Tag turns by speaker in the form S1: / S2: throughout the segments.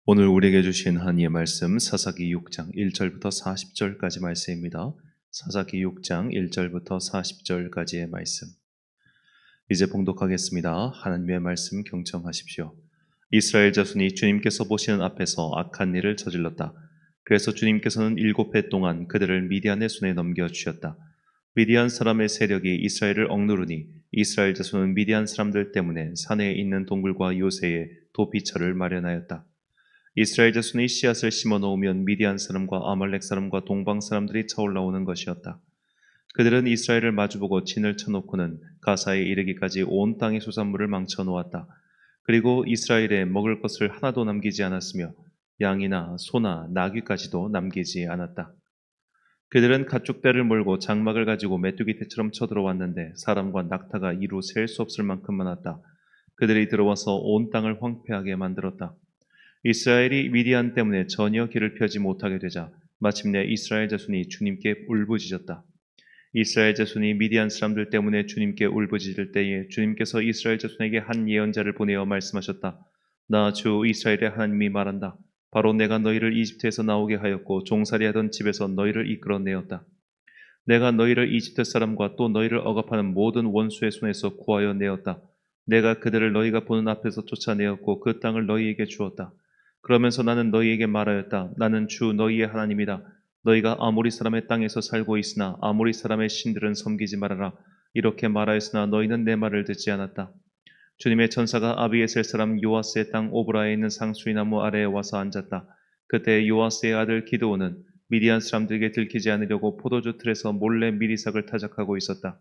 S1: 오늘 우리에게 주신 하나님의 말씀 사사기 6장 1절부터 40절까지 말씀입니다. 사사기 6장 1절부터 40절까지의 말씀. 이제 봉독하겠습니다. 하나님의 말씀 경청하십시오. 이스라엘 자손이 주님께서 보시는 앞에서 악한 일을 저질렀다. 그래서 주님께서는 7해 동안 그들을 미디안의 손에 넘겨주셨다. 미디안 사람의 세력이 이스라엘을 억누르니 이스라엘 자손은 미디안 사람들 때문에 산에 있는 동굴과 요새에 도피처를 마련하였다. 이스라엘 자손이 씨앗을 심어 놓으면 미디안 사람과 아말렉 사람과 동방 사람들이 차올라오는 것이었다. 그들은 이스라엘을 마주보고 진을 쳐놓고는 가사에 이르기까지 온 땅의 수산물을 망쳐 놓았다. 그리고 이스라엘에 먹을 것을 하나도 남기지 않았으며 양이나 소나 나귀까지도 남기지 않았다. 그들은 가축대를 몰고 장막을 가지고 메뚜기 떼처럼 쳐들어왔는데 사람과 낙타가 이루 셀 수 없을 만큼 많았다. 그들이 들어와서 온 땅을 황폐하게 만들었다. 이스라엘이 미디안 때문에 전혀 길을 펴지 못하게 되자 마침내 이스라엘 자손이 주님께 울부짖었다. 이스라엘 자손이 미디안 사람들 때문에 주님께 울부짖을 때에 주님께서 이스라엘 자손에게 한 예언자를 보내어 말씀하셨다. 나 주 이스라엘의 하나님이 말한다. 바로 내가 너희를 이집트에서 나오게 하였고 종살이하던 집에서 너희를 이끌어내었다. 내가 너희를 이집트 사람과 또 너희를 억압하는 모든 원수의 손에서 구하여 내었다. 내가 그들을 너희가 보는 앞에서 쫓아내었고 그 땅을 너희에게 주었다. 그러면서 나는 너희에게 말하였다. 나는 주 너희의 하나님이다. 너희가 아모리 사람의 땅에서 살고 있으나 아모리 사람의 신들은 섬기지 말아라. 이렇게 말하였으나 너희는 내 말을 듣지 않았다. 주님의 천사가 아비에셀 사람 요아스의 땅 오브라에 있는 상수리 나무 아래에 와서 앉았다. 그때 요아스의 아들 기드온은 미디안 사람들에게 들키지 않으려고 포도주 틀에서 몰래 미리삭을 타작하고 있었다.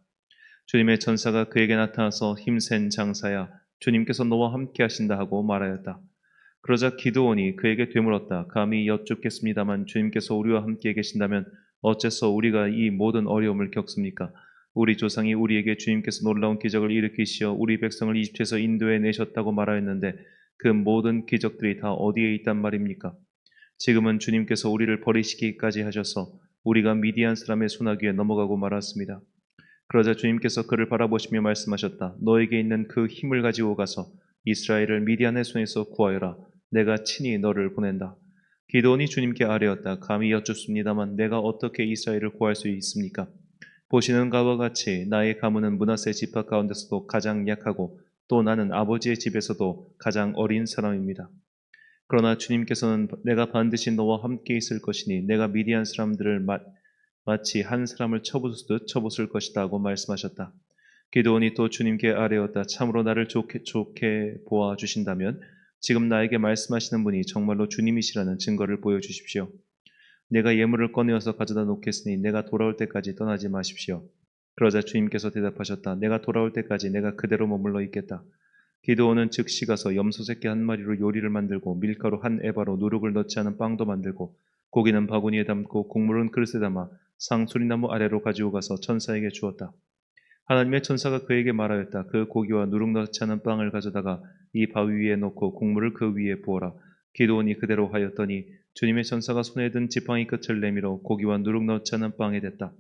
S1: 주님의 천사가 그에게 나타나서 힘센 장사야, 주님께서 너와 함께 하신다 하고 말하였다. 그러자 기드온이 그에게 되물었다. 감히 여쭙겠습니다만 주님께서 우리와 함께 계신다면 어째서 우리가 이 모든 어려움을 겪습니까? 우리 조상이 우리에게 주님께서 놀라운 기적을 일으키시어 우리 백성을 이집트에서 인도해 내셨다고 말하였는데 그 모든 기적들이 다 어디에 있단 말입니까? 지금은 주님께서 우리를 버리시기까지 하셔서 우리가 미디안 사람의 손아귀에 넘어가고 말았습니다. 그러자 주님께서 그를 바라보시며 말씀하셨다. 너에게 있는 그 힘을 가지고 가서 이스라엘을 미디안의 손에서 구하여라. 내가 친히 너를 보낸다. 기드온이 주님께 아뢰었다. 감히 여쭙습니다만 내가 어떻게 이스라엘을 구할 수 있습니까? 보시는 바와 같이 나의 가문은 므낫세 지파 가운데서도 가장 약하고 또 나는 아버지의 집에서도 가장 어린 사람입니다. 그러나 주님께서는 내가 반드시 너와 함께 있을 것이니 내가 미디안 사람들을 마치 한 사람을 쳐부수듯 쳐부술 것이다 하고 말씀하셨다. 기드온이 또 주님께 아뢰었다. 참으로 나를 좋게 보아 주신다면 지금 나에게 말씀하시는 분이 정말로 주님이시라는 증거를 보여주십시오. 내가 예물을 꺼내어서 가져다 놓겠으니 내가 돌아올 때까지 떠나지 마십시오. 그러자 주님께서 대답하셨다. 내가 돌아올 때까지 내가 그대로 머물러 있겠다. 기드온은 즉시 가서 염소 새끼 한 마리로 요리를 만들고 밀가루 한 에바로 누룩을 넣지 않은 빵도 만들고 고기는 바구니에 담고 국물은 그릇에 담아 상수리나무 아래로 가지고 가서 천사에게 주었다. 하나님의 천사가 그에게 말하였다. 그 고기와 누룩 넣지 않은 빵을 가져다가 이 바위 위에 놓고 국물을 그 위에 부어라. 기드온이 그대로 하였더니 주님의 천사가 손에 든 지팡이 끝을 내밀어 고기와 누룩 넣지 않은 빵에 댔다.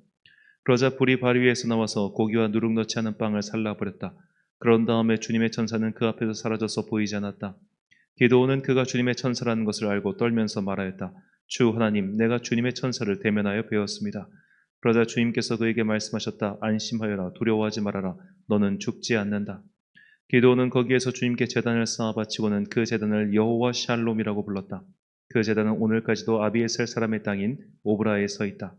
S1: 그러자 불이 바위 위에서 나와서 고기와 누룩 넣지 않은 빵을 살라버렸다. 그런 다음에 주님의 천사는 그 앞에서 사라져서 보이지 않았다. 기드온은 그가 주님의 천사라는 것을 알고 떨면서 말하였다. 주 하나님, 내가 주님의 천사를 대면하여 배웠습니다. 그러자 주님께서 그에게 말씀하셨다. 안심하여라. 두려워하지 말아라. 너는 죽지 않는다. 기드온은 거기에서 주님께 제단을 쌓아 바치고는 그 제단을 여호와 샬롬이라고 불렀다. 그 제단은 오늘까지도 아비에셀 사람의 땅인 오브라에 서 있다.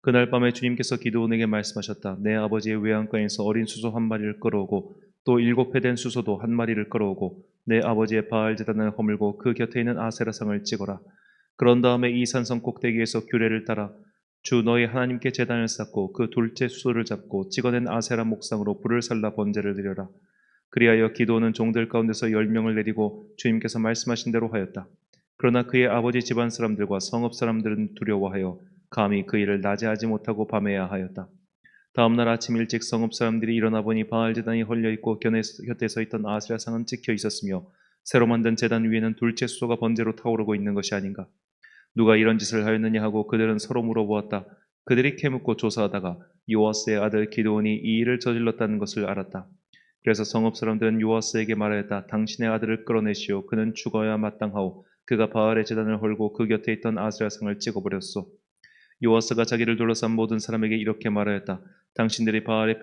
S1: 그날 밤에 주님께서 기드온에게 말씀하셨다. 내 아버지의 외양간에서 어린 수소 한 마리를 끌어오고 또 7회 된 수소도 한 마리를 끌어오고 내 아버지의 바알 제단을 허물고 그 곁에 있는 아세라상을 찍어라. 그런 다음에 이 산성 꼭대기에서 규례를 따라 주 너희 하나님께 제단을 쌓고 그 둘째 수소를 잡고 찍어낸 아세라 목상으로 불을 살라 번제를 드려라. 그리하여 기도는 종들 가운데서 10명을 내리고 주님께서 말씀하신 대로 하였다. 그러나 그의 아버지 집안 사람들과 성읍 사람들은 두려워하여 감히 그 일을 낮에 하지 못하고 밤에야 하였다. 다음 날 아침 일찍 성읍 사람들이 일어나 보니 바알 제단이 헐려 있고 곁에 서 있던 아세라상은 찍혀 있었으며 새로 만든 제단 위에는 둘째 수소가 번제로 타오르고 있는 것이 아닌가. 누가 이런 짓을 하였느냐 하고 그들은 서로 물어보았다. 그들이 캐묻고 조사하다가 요아스의 아들 기드온이 이 일을 저질렀다는 것을 알았다. 그래서 성읍 사람들은 요아스에게 말하였다. 당신의 아들을 끌어내시오. 그는 죽어야 마땅하오. 그가 바알의 제단을 헐고 그 곁에 있던 아세라 상을 찍어버렸소. 요아스가 자기를 둘러싼 모든 사람에게 이렇게 말하였다. 당신들이 바알의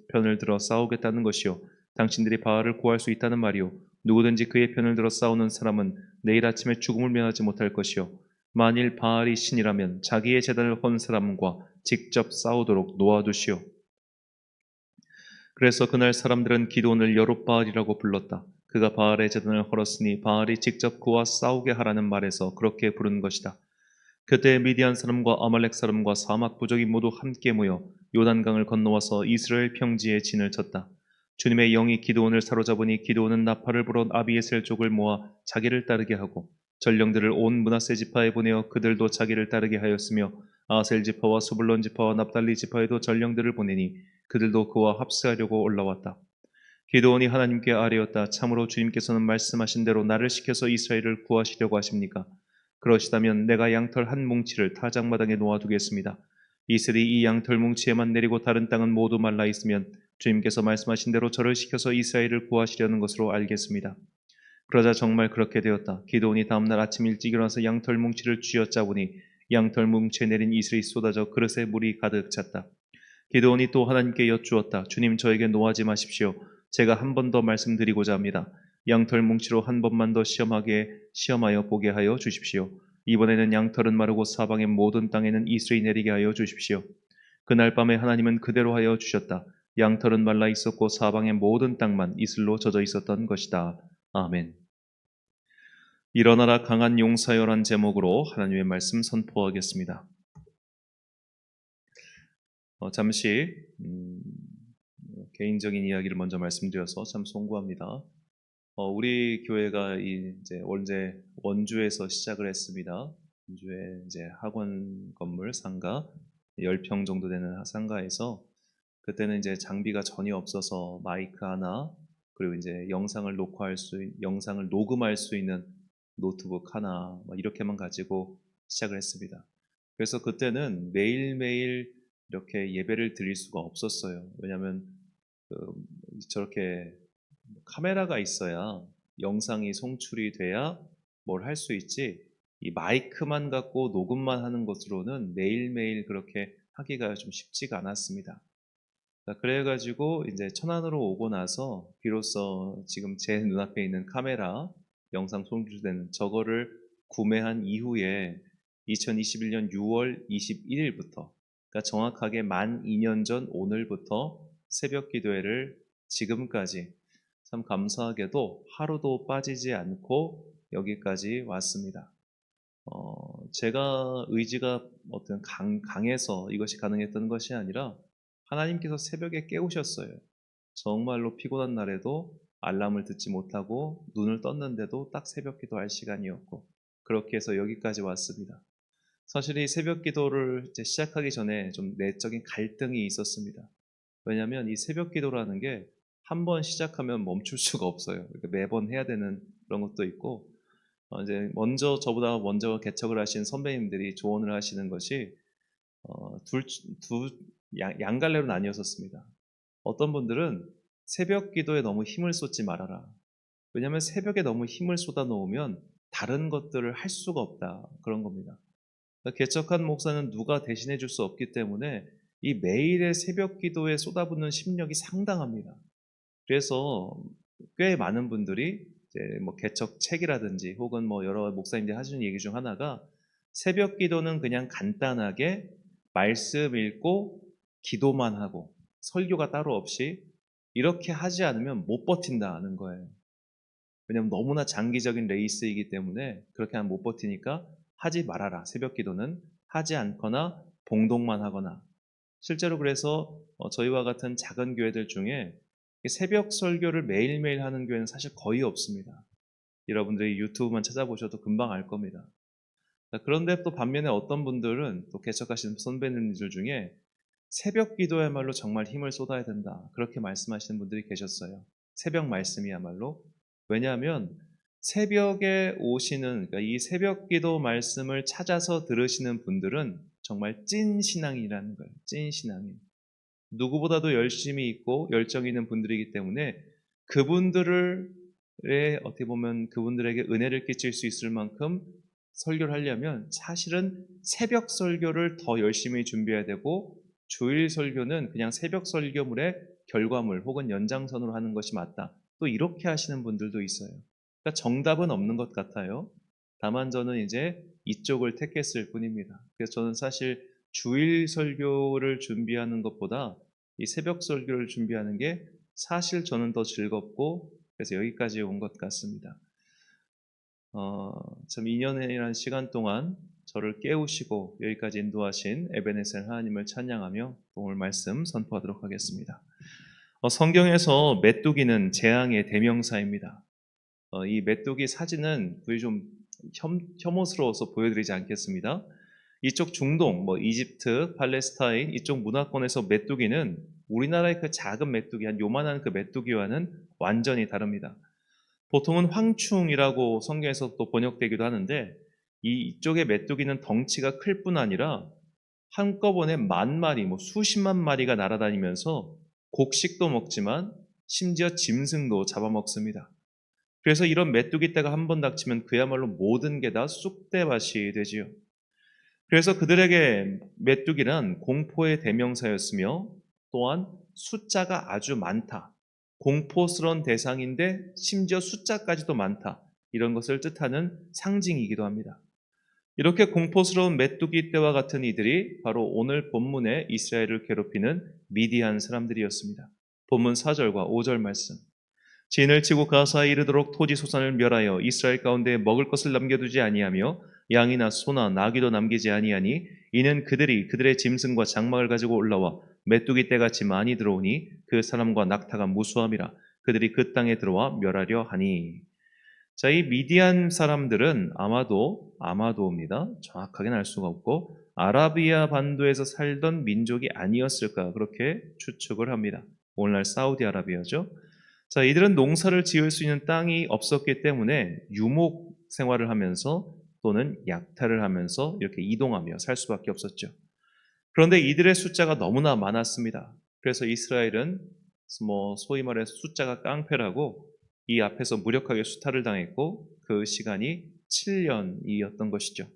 S1: 편을 들어 싸우겠다는 것이요. 당신들이 바알을 구할 수 있다는 말이요. 누구든지 그의 편을 들어 싸우는 사람은 내일 아침에 죽음을 면하지 못할 것이요. 만일 바알이 신이라면 자기의 제단을 헌 사람과 직접 싸우도록 놓아두시오. 그래서 그날 사람들은 기드온을 여룻바알이라고 불렀다. 그가 바알의 제단을 헐었으니 바알이 직접 그와 싸우게 하라는 말에서 그렇게 부른 것이다. 그때 미디안 사람과 아말렉 사람과 사막 부족이 모두 함께 모여 요단강을 건너와서 이스라엘 평지에 진을 쳤다. 주님의 영이 기드온을 사로잡으니 기드온은 나팔을 불어 아비에셀 족을 모아 자기를 따르게 하고 전령들을 온 므낫세 지파에 보내어 그들도 자기를 따르게 하였으며 아셀 지파와 스불론 지파와 납달리 지파에도 전령들을 보내니 그들도 그와 합세하려고 올라왔다. 기드온이 하나님께 아뢰었다. 참으로 주님께서는 말씀하신 대로 나를 시켜서 이스라엘을 구하시려고 하십니까? 그러시다면 내가 양털 한 뭉치를 타작마당에 놓아두겠습니다. 이슬이 이 양털 뭉치에만 내리고 다른 땅은 모두 말라 있으면 주님께서 말씀하신 대로 저를 시켜서 이스라엘을 구하시려는 것으로 알겠습니다. 그러자 정말 그렇게 되었다. 기드온이 다음날 아침 일찍 일어나서 양털 뭉치를 쥐어짜보니 양털 뭉치에 내린 이슬이 쏟아져 그릇에 물이 가득 찼다. 기드온이 또 하나님께 여쭈었다. 주님, 저에게 노하지 마십시오. 제가 한 번 더 말씀드리고자 합니다. 양털 뭉치로 한 번만 더 시험하여 보게 하여 주십시오. 이번에는 양털은 마르고 사방의 모든 땅에는 이슬이 내리게 하여 주십시오. 그날 밤에 하나님은 그대로 하여 주셨다. 양털은 말라 있었고 사방의 모든 땅만 이슬로 젖어 있었던 것이다. 아멘. 일어나라 강한 용사여란 제목으로 하나님의 말씀 선포하겠습니다. 잠시 개인적인 이야기를 먼저 말씀드려서 참 송구합니다. 우리 교회가 이제 원주에서 시작을 했습니다. 원주에 이제 학원 건물 상가 10평 정도 되는 상가에서 그때는 이제 장비가 전혀 없어서 마이크 하나 그리고 이제 영상을 녹음할 수 있는 노트북 하나 이렇게만 가지고 시작을 했습니다. 그래서 그때는 매일매일 이렇게 예배를 드릴 수가 없었어요. 왜냐하면 저렇게 카메라가 있어야 영상이 송출이 돼야 뭘 할 수 있지. 이 마이크만 갖고 녹음만 하는 것으로는 매일매일 그렇게 하기가 좀 쉽지가 않았습니다. 그래가지고 이제 천안으로 오고 나서 비로소 지금 제 눈앞에 있는 카메라 영상 송출되는 저거를 구매한 이후에 2021년 6월 21일부터 그러니까 정확하게 만 2년 전 오늘부터 새벽 기도회를 지금까지 참 감사하게도 하루도 빠지지 않고 여기까지 왔습니다. 제가 의지가 어떤 강해서 이것이 가능했던 것이 아니라 하나님께서 새벽에 깨우셨어요. 정말로 피곤한 날에도 알람을 듣지 못하고 눈을 떴는데도 딱 새벽 기도할 시간이었고 그렇게 해서 여기까지 왔습니다. 사실 이 새벽 기도를 이제 시작하기 전에 좀 내적인 갈등이 있었습니다. 왜냐하면 이 새벽 기도라는 게 한 번 시작하면 멈출 수가 없어요. 매번 해야 되는 그런 것도 있고 이제 저보다 먼저 개척을 하신 선배님들이 조언을 하시는 것이 양갈래로 나뉘었었습니다. 어떤 분들은 새벽 기도에 너무 힘을 쏟지 말아라. 왜냐하면 새벽에 너무 힘을 쏟아 놓으면 다른 것들을 할 수가 없다. 그런 겁니다. 그러니까 개척한 목사는 누가 대신해 줄 수 없기 때문에 이 매일의 새벽 기도에 쏟아붓는 심력이 상당합니다. 그래서 꽤 많은 분들이 이제 뭐 개척 책이라든지 혹은 뭐 여러 목사님들이 하시는 얘기 중 하나가 새벽 기도는 그냥 간단하게 말씀 읽고 기도만 하고 설교가 따로 없이 이렇게 하지 않으면 못 버틴다는 거예요. 왜냐하면 너무나 장기적인 레이스이기 때문에 그렇게 하면 못 버티니까 하지 말아라. 새벽 기도는 하지 않거나 봉독만 하거나 실제로 그래서 저희와 같은 작은 교회들 중에 새벽 설교를 매일매일 하는 교회는 사실 거의 없습니다. 여러분들이 유튜브만 찾아보셔도 금방 알 겁니다. 그런데 또 반면에 어떤 분들은 또 개척하시는 선배님들 중에 새벽 기도야말로 정말 힘을 쏟아야 된다. 그렇게 말씀하시는 분들이 계셨어요. 새벽 말씀이야말로. 왜냐하면 새벽에 그러니까 이 새벽 기도 말씀을 찾아서 들으시는 분들은 정말 찐 신앙이라는 거예요. 찐 신앙이. 누구보다도 열심히 있고 열정 있는 분들이기 때문에 그분들을 어떻게 보면 그분들에게 은혜를 끼칠 수 있을 만큼 설교를 하려면 사실은 새벽 설교를 더 열심히 준비해야 되고 주일 설교는 그냥 새벽 설교물의 결과물 혹은 연장선으로 하는 것이 맞다. 또 이렇게 하시는 분들도 있어요. 그러니까 정답은 없는 것 같아요. 다만 저는 이제 이쪽을 택했을 뿐입니다. 그래서 저는 사실 주일 설교를 준비하는 것보다 이 새벽 설교를 준비하는 게 사실 저는 더 즐겁고 그래서 여기까지 온 것 같습니다. 참 2년이라는 시간 동안 저를 깨우시고 여기까지 인도하신 에베네셀 하나님을 찬양하며 오늘 말씀 선포하도록 하겠습니다. 성경에서 메뚜기는 재앙의 대명사입니다. 이 메뚜기 사진은 거의 좀 혐오스러워서 보여드리지 않겠습니다. 이쪽 중동, 이집트, 팔레스타인 이쪽 문화권에서 메뚜기는 우리나라의 그 작은 메뚜기, 한 요만한 그 메뚜기와는 완전히 다릅니다. 보통은 황충이라고 성경에서 또 번역되기도 하는데 이쪽의 메뚜기는 덩치가 클 뿐 아니라 한꺼번에 만 마리, 수십만 마리가 날아다니면서 곡식도 먹지만 심지어 짐승도 잡아먹습니다. 그래서 이런 메뚜기 떼가 한 번 닥치면 그야말로 모든 게 다 쑥대밭이 되지요. 그래서 그들에게 메뚜기란 공포의 대명사였으며 또한 숫자가 아주 많다. 공포스러운 대상인데 심지어 숫자까지도 많다. 이런 것을 뜻하는 상징이기도 합니다. 이렇게 공포스러운 메뚜기 떼와 같은 이들이 바로 오늘 본문의 이스라엘을 괴롭히는 미디안 사람들이었습니다. 본문 4절과 5절 말씀. 진을 치고 가사에 이르도록 토지 소산을 멸하여 이스라엘 가운데 먹을 것을 남겨두지 아니하며 양이나 소나 나귀도 남기지 아니하니 이는 그들이 그들의 짐승과 장막을 가지고 올라와 메뚜기 떼같이 많이 들어오니 그 사람과 낙타가 무수함이라 그들이 그 땅에 들어와 멸하려 하니. 자, 이 미디안 사람들은 아마도입니다. 정확하게는 알 수가 없고 아라비아 반도에서 살던 민족이 아니었을까 그렇게 추측을 합니다. 오늘날 사우디아라비아죠. 자, 이들은 농사를 지을 수 있는 땅이 없었기 때문에 유목 생활을 하면서 또는 약탈을 하면서 이렇게 이동하며 살 수밖에 없었죠. 그런데 이들의 숫자가 너무나 많았습니다. 그래서 이스라엘은 소위 말해서 숫자가 깡패라고 이 앞에서 무력하게 수탈을 당했고 그 시간이 7년이었던 것이죠.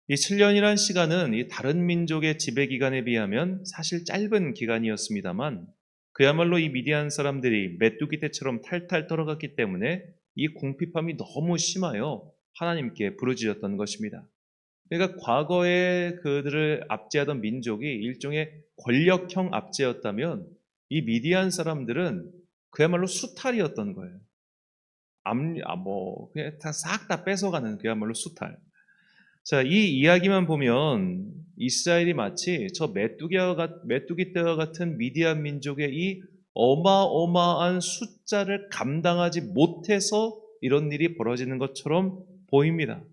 S1: 이 7년이란 시간은 이 다른 민족의 지배 기간에 비하면 사실 짧은 기간이었습니다만 그야말로 이 미디안 사람들이 메뚜기 떼처럼 탈탈 떨어갔기 때문에 이 궁핍함이 너무 심하여 하나님께 부르짖었던 것입니다. 그러니까 과거에 그들을 압제하던 민족이 일종의 권력형 압제였다면 이 미디안 사람들은 그야말로 수탈이었던 거예요. 그냥 싹 다 뺏어가는 그야말로 수탈. 자, 이 이야기만 보면 이스라엘이 마치 저 메뚜기 떼와 같은 미디안 민족의 이 어마어마한 숫자를 감당하지 못해서 이런 일이 벌어지는 것처럼 보입니다.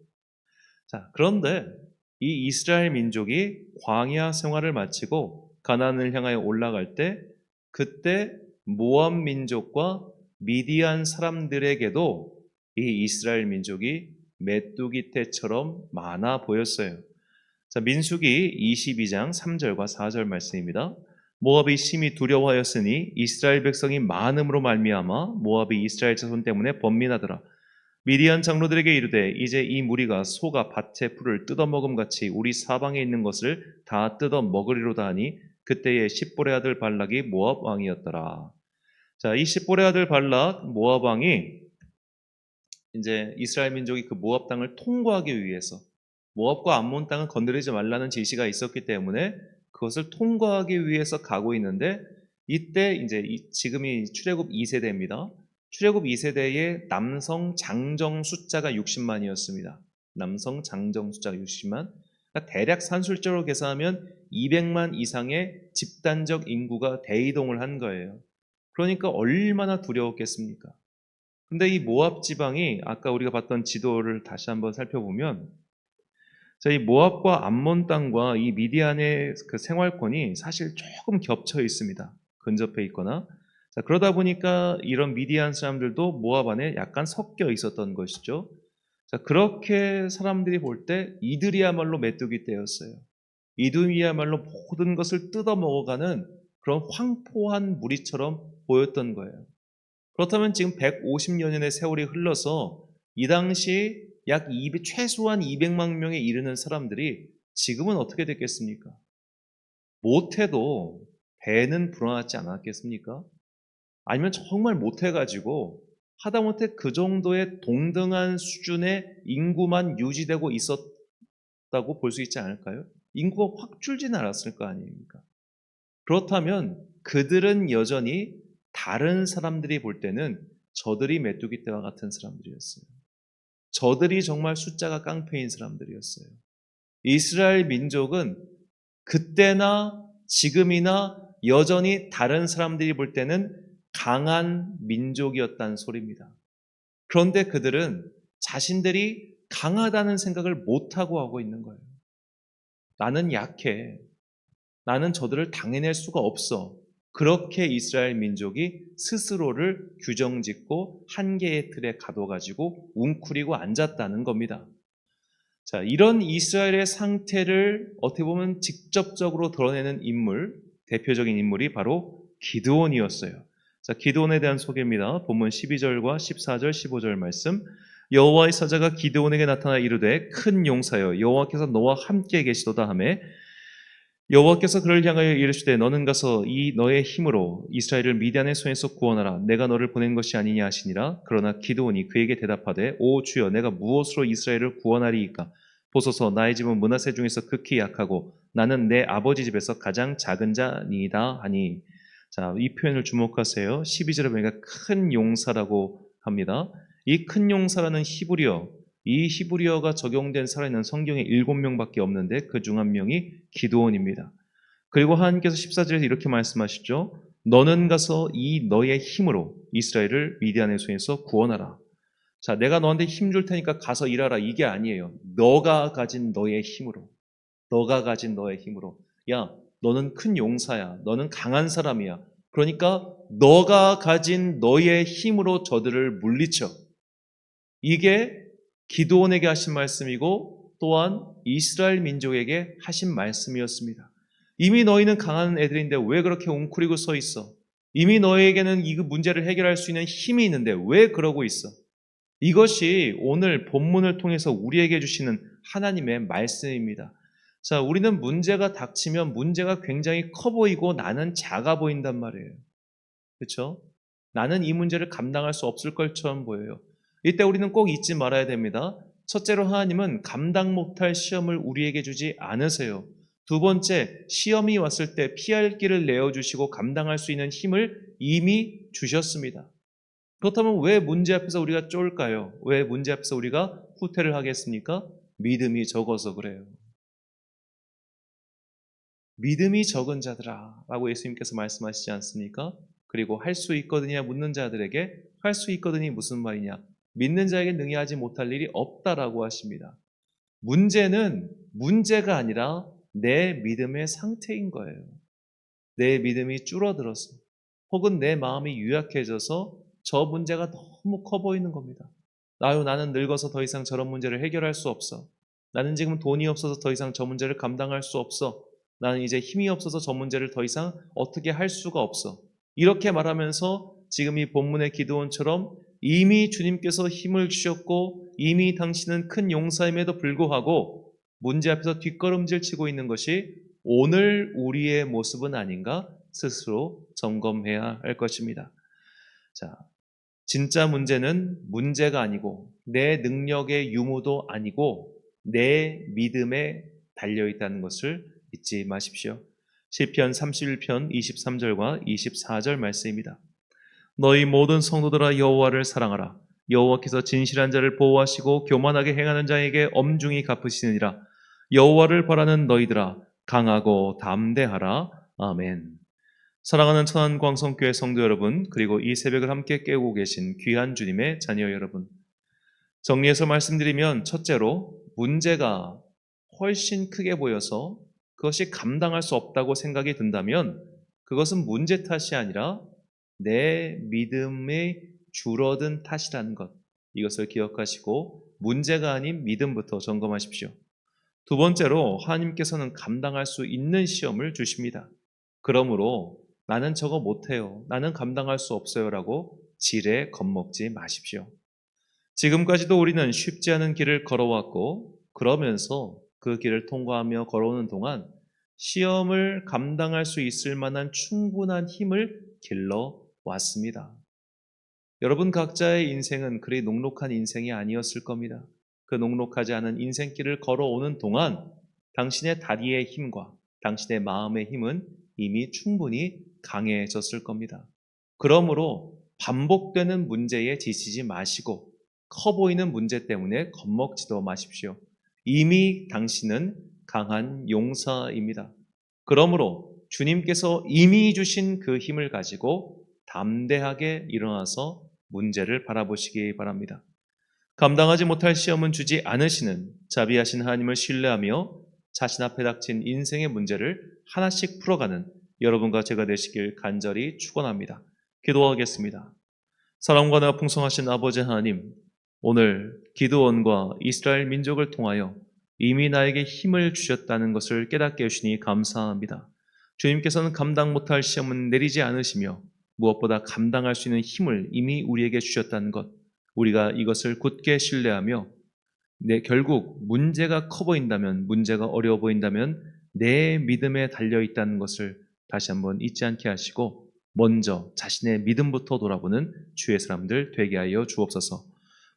S1: 자, 그런데 이 이스라엘 민족이 광야 생활을 마치고 가나안을 향하여 올라갈 때 그때 모압 민족과 미디안 사람들에게도 이 이스라엘 민족이 메뚜기 떼처럼 많아 보였어요. 자, 민수기 22장 3절과 4절 말씀입니다. 모압이 심히 두려워하였으니 이스라엘 백성이 많음으로 말미암아 모압이 이스라엘 자손 때문에 번민하더라. 미디안 장로들에게 이르되 이제 이 무리가 소가 밭의 풀을 뜯어먹음 같이 우리 사방에 있는 것을 다 뜯어먹으리로다 하니 그때에 십볼의 아들 발락이 모압 왕이었더라. 자, 이 십볼의 아들 발락 모압 왕이 이제 이스라엘 민족이 그 모압 땅을 통과하기 위해서 모압과 암몬 땅을 건드리지 말라는 지시가 있었기 때문에 그것을 통과하기 위해서 가고 있는데 이때 이제 지금이 출애굽 2세대입니다. 출애굽 2세대의 남성 장정 숫자가 60만이었습니다. 남성 장정 숫자가 60만. 그러니까 대략 산술적으로 계산하면 200만 이상의 집단적 인구가 대이동을 한 거예요. 그러니까 얼마나 두려웠겠습니까? 근데 이 모압 지방이 아까 우리가 봤던 지도를 다시 한번 살펴보면 이 모압과 암몬 땅과 이 미디안의 그 생활권이 사실 조금 겹쳐 있습니다. 근접해 있거나. 자, 그러다 보니까 이런 미디안 사람들도 모압 안에 약간 섞여 있었던 것이죠. 자, 그렇게 사람들이 볼 때 이들이야말로 메뚜기 떼였어요. 이들이야말로 모든 것을 뜯어 먹어가는 그런 황포한 무리처럼 보였던 거예요. 그렇다면 지금 150년의 세월이 흘러서 이 당시 약 최소한 200만 명에 이르는 사람들이 지금은 어떻게 됐겠습니까? 못해도 배는 불어났지 않았겠습니까? 아니면 정말 못해가지고 하다못해 그 정도의 동등한 수준의 인구만 유지되고 있었다고 볼 수 있지 않을까요? 인구가 확 줄진 않았을 거 아닙니까? 그렇다면 그들은 여전히 다른 사람들이 볼 때는 저들이 메뚜기 떼와 같은 사람들이었어요. 저들이 정말 숫자가 깡패인 사람들이었어요. 이스라엘 민족은 그때나 지금이나 여전히 다른 사람들이 볼 때는 강한 민족이었다는 소리입니다. 그런데 그들은 자신들이 강하다는 생각을 못하고 하고 있는 거예요. 나는 약해. 나는 저들을 당해낼 수가 없어. 그렇게 이스라엘 민족이 스스로를 규정짓고 한계의 틀에 가둬가지고 웅크리고 앉았다는 겁니다. 자, 이런 이스라엘의 상태를 어떻게 보면 직접적으로 드러내는 인물, 대표적인 인물이 바로 기드온이었어요. 자, 기드온에 대한 소개입니다. 본문 12절과 14절, 15절 말씀. 여호와의 사자가 기드온에게 나타나 이르되 큰 용사여 여호와께서 너와 함께 계시도다 하매 여호와께서 그를 향하여 이르시되 너는 가서 이 너의 힘으로 이스라엘을 미디안의 손에서 구원하라. 내가 너를 보낸 것이 아니냐 하시니라. 그러나 기드온이 그에게 대답하되 오 주여 내가 무엇으로 이스라엘을 구원하리이까. 보소서 나의 집은 므낫세 중에서 극히 약하고 나는 내 아버지 집에서 가장 작은 자니이다 하니. 자, 이 표현을 주목하세요. 12절에 보니까 큰 용사라고 합니다. 이 큰 용사라는 히브리어, 이 히브리어가 적용된 살아있는 성경에 7명밖에 없는데 그 중 한 명이 기드온입니다. 그리고 하나님께서 14절에서 이렇게 말씀하시죠. 너는 가서 이 너의 힘으로 이스라엘을 미디안의 손에서 구원하라. 자, 내가 너한테 힘 줄 테니까 가서 일하라. 이게 아니에요. 너가 가진 너의 힘으로. 너가 가진 너의 힘으로. 야, 너는 큰 용사야. 너는 강한 사람이야. 그러니까 너가 가진 너의 힘으로 저들을 물리쳐. 이게 기드온에게 하신 말씀이고 또한 이스라엘 민족에게 하신 말씀이었습니다. 이미 너희는 강한 애들인데 왜 그렇게 웅크리고 서 있어? 이미 너희에게는 이 문제를 해결할 수 있는 힘이 있는데 왜 그러고 있어? 이것이 오늘 본문을 통해서 우리에게 주시는 하나님의 말씀입니다. 자, 우리는 문제가 닥치면 문제가 굉장히 커 보이고 나는 작아 보인단 말이에요. 그렇죠? 나는 이 문제를 감당할 수 없을 것처럼 보여요. 이때 우리는 꼭 잊지 말아야 됩니다. 첫째로 하나님은 감당 못할 시험을 우리에게 주지 않으세요. 두 번째, 시험이 왔을 때 피할 길을 내어주시고 감당할 수 있는 힘을 이미 주셨습니다. 그렇다면 왜 문제 앞에서 우리가 쫄까요? 왜 문제 앞에서 우리가 후퇴를 하겠습니까? 믿음이 적어서 그래요. 믿음이 적은 자들아 라고 예수님께서 말씀하시지 않습니까? 그리고 할 수 있거든요 묻는 자들에게 할 수 있거든이 무슨 말이냐? 믿는 자에게 능히 하지 못할 일이 없다라고 하십니다. 문제는 문제가 아니라 내 믿음의 상태인 거예요. 내 믿음이 줄어들어서 혹은 내 마음이 유약해져서 저 문제가 너무 커 보이는 겁니다. 나는 늙어서 더 이상 저런 문제를 해결할 수 없어. 나는 지금 돈이 없어서 더 이상 저 문제를 감당할 수 없어. 나는 이제 힘이 없어서 저 문제를 더 이상 어떻게 할 수가 없어. 이렇게 말하면서 지금 이 본문의 기드온처럼 이미 주님께서 힘을 주셨고 이미 당신은 큰 용사임에도 불구하고 문제 앞에서 뒷걸음질 치고 있는 것이 오늘 우리의 모습은 아닌가 스스로 점검해야 할 것입니다. 자, 진짜 문제는 문제가 아니고 내 능력의 유무도 아니고 내 믿음에 달려있다는 것을 잊지 마십시오. 시편 31편 23절과 24절 말씀입니다. 너희 모든 성도들아 여호와를 사랑하라. 여호와께서 진실한 자를 보호하시고 교만하게 행하는 자에게 엄중히 갚으시느니라. 여호와를 바라는 너희들아 강하고 담대하라. 아멘. 사랑하는 천안광성교회 성도 여러분, 그리고 이 새벽을 함께 깨우고 계신 귀한 주님의 자녀 여러분, 정리해서 말씀드리면 첫째로 문제가 훨씬 크게 보여서 그것이 감당할 수 없다고 생각이 든다면 그것은 문제 탓이 아니라 내 믿음의 줄어든 탓이라는 것, 이것을 기억하시고 문제가 아닌 믿음부터 점검하십시오. 두 번째로 하나님께서는 감당할 수 있는 시험을 주십니다. 그러므로 나는 저거 못해요. 나는 감당할 수 없어요. 라고 지레 겁먹지 마십시오. 지금까지도 우리는 쉽지 않은 길을 걸어왔고 그러면서 그 길을 통과하며 걸어오는 동안 시험을 감당할 수 있을 만한 충분한 힘을 길러 왔습니다. 여러분 각자의 인생은 그리 녹록한 인생이 아니었을 겁니다. 그 녹록하지 않은 인생길을 걸어오는 동안 당신의 다리의 힘과 당신의 마음의 힘은 이미 충분히 강해졌을 겁니다. 그러므로 반복되는 문제에 지치지 마시고 커 보이는 문제 때문에 겁먹지도 마십시오. 이미 당신은 강한 용사입니다. 그러므로 주님께서 이미 주신 그 힘을 가지고 담대하게 일어나서 문제를 바라보시기 바랍니다. 감당하지 못할 시험은 주지 않으시는 자비하신 하나님을 신뢰하며 자신 앞에 닥친 인생의 문제를 하나씩 풀어가는 여러분과 제가 되시길 간절히 축원합니다. 기도하겠습니다. 사랑과 나 풍성하신 아버지 하나님, 오늘 기드온과 이스라엘 민족을 통하여 이미 나에게 힘을 주셨다는 것을 깨닫게 해주시니 감사합니다. 주님께서는 감당 못할 시험은 내리지 않으시며 무엇보다 감당할 수 있는 힘을 이미 우리에게 주셨다는 것, 우리가 이것을 굳게 신뢰하며 결국 문제가 커 보인다면, 문제가 어려워 보인다면 내 믿음에 달려 있다는 것을 다시 한번 잊지 않게 하시고 먼저 자신의 믿음부터 돌아보는 주의 사람들 되게 하여 주옵소서.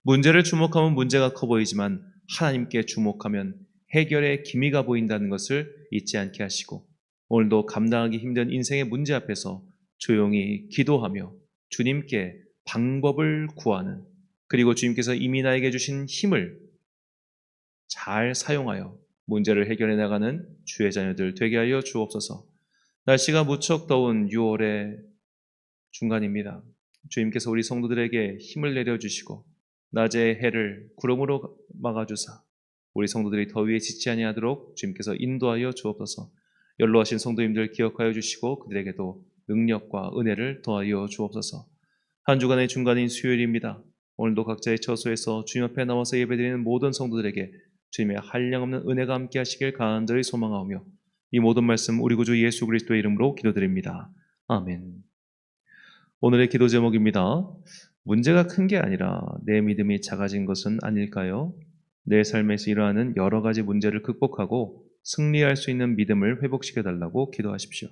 S1: 문제를 주목하면 문제가 커 보이지만 하나님께 주목하면 해결의 기미가 보인다는 것을 잊지 않게 하시고 오늘도 감당하기 힘든 인생의 문제 앞에서 조용히 기도하며 주님께 방법을 구하는, 그리고 주님께서 이미 나에게 주신 힘을 잘 사용하여 문제를 해결해 나가는 주의 자녀들 되게 하여 주옵소서. 날씨가 무척 더운 6월의 중간입니다. 주님께서 우리 성도들에게 힘을 내려주시고 낮의 해를 구름으로 막아주사 우리 성도들이 더위에 지치 아니하도록 주님께서 인도하여 주옵소서. 연로하신 성도님들 기억하여 주시고 그들에게도 능력과 은혜를 더하여 주옵소서. 한 주간의 중간인 수요일입니다. 오늘도 각자의 처소에서 주님 앞에 나와서 예배드리는 모든 성도들에게 주님의 한량없는 은혜가 함께 하시길 간절히 소망하오며 이 모든 말씀 우리 구주 예수 그리스도의 이름으로 기도드립니다. 아멘. 오늘의 기도 제목입니다. 문제가 큰 게 아니라 내 믿음이 작아진 것은 아닐까요? 내 삶에서 일어나는 여러 가지 문제를 극복하고 승리할 수 있는 믿음을 회복시켜달라고 기도하십시오.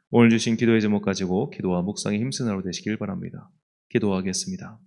S1: 오늘 주신 기도의 제목 가지고 기도와 묵상에 힘쓰는 하루 되시길 바랍니다. 기도하겠습니다.